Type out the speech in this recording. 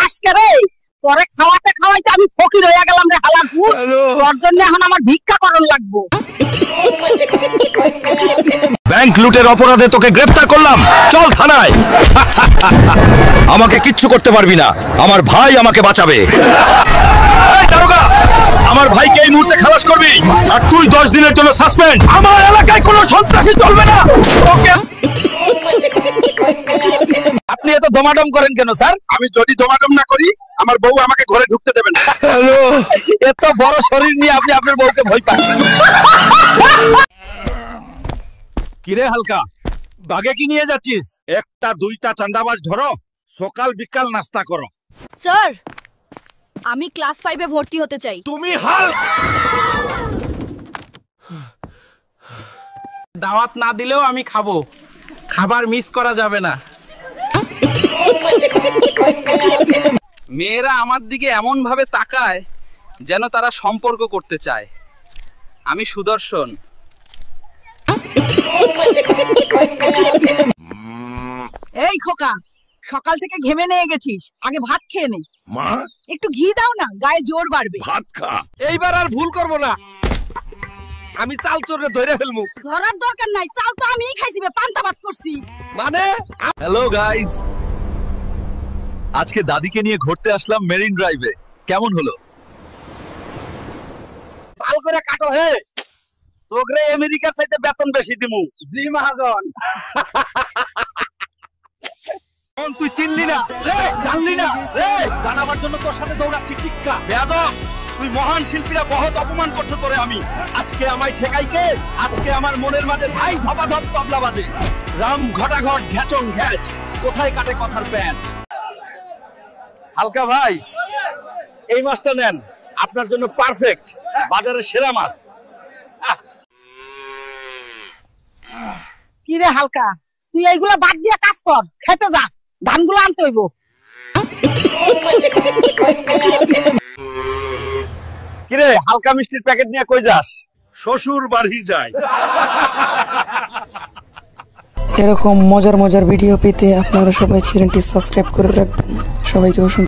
খাস কে রে? তোরে খাওয়াতে খাওয়াইতে আমি ফকির হয়ে গেলাম রে হালার পুত। তোর জন্য এখন আমার ভিক্ষা করণ লাগবো। ব্যাংক লুটের অপরাধে তোকে গ্রেফতার করলাম, চল থানায়। আমাকে কিচ্ছু করতে পারবি না, আমার ভাই আমাকে বাঁচাবে। এই দারোগা, আমার ভাইকে এই মুহূর্তে খালাস করবি, আর তুই 10 দিনের জন্য সাসপেন্ড। আমার এলাকায় কোনো সন্ত্রাসী চলবে না। ওকে। আপনি এত দমাদম করেন কেন স্যার? আমি যদি দমাদম না করি আমার বউ আমাকে ঘরে ঢুকতে দেবে না। এত বড় শরীর নিয়ে আপনি আপনার বউকে ভয় পান? কিরে হালকা, বাগে কি নিয়ে যাচ্ছিস? একটা দুইটা চান্দাবাজ ধরো, সকাল বিকাল নাস্তা করো। স্যার, আমি ক্লাস 5 এ ভর্তি হতে চাই। তুমি হাল্ক। দাওয়াত না দিলেও আমি খাবো, খাবার মিস করা যাবে না। মেয়েরা আমার দিকে এমন ভাবে তাকায় যেন তারা সম্পর্ক করতে চায়। আমি সুদর্শন। এই খোকা, সকাল থেকে ঘেমে নিয়ে গেছিস, আগে ভাত খেয়ে নে। মা, একটু ঘি দাও না, গায়ে জোর বাড়বে। ভাত খা। এইবার আর ভুল করব না, আমি চাল চোরে ধরে ফেলবো। ধরার দরকার নাই, চাল তো আমিই খাইছি, পান্তা ভাত করছি। মানে হ্যালো গাইস, আজকে দাদিকে নিয়ে ঘুরতে আসলাম মেরিন ড্রাইভে। কেমন হলো? ভাল করে কাটো হে, তোগরে আমেরিকার চাইতে বেতন বেশি দিমু। জি মহাজন। তুই চিনলি না রে, জানলি না রে, জানাবার জন্য তোর সাথে দৌড়াচ্ছি টিক্কা। বেয়াদব, তুই মহান শিল্পীরা বহুত অপমান করছো তোরে আমি। আজকে আমায় ঠেকাইতে, আজকে আমার মনের মাঝে ধাই ধপাধপ তবলা বাজে। রাম ঘটাঘট ঘ্যাচং ঘ্যাচ, কোথায় কাটে কথার প্যাঁচ। হালকা ভাই, এই মাছটা নেন, আপনার জন্য পারফেক্ট, বাজারের সেরা মাছ। কি রে হালকা, তুই এইগুলা বাদ দিয়ে কাজ কর, খেতে যা, ধানগুলো আনতে হইব। কিরে হালকা মিষ্টির প্যাকেট নিয়ে কই যাস? শ্বশুর বাড়ি যাই। এরকম মজার মজার ভিডিও পেতে আপনারা সবাই চ্যানেলটি সাবস্ক্রাইব করে রাখবেন। সবাইকে অসংখ্য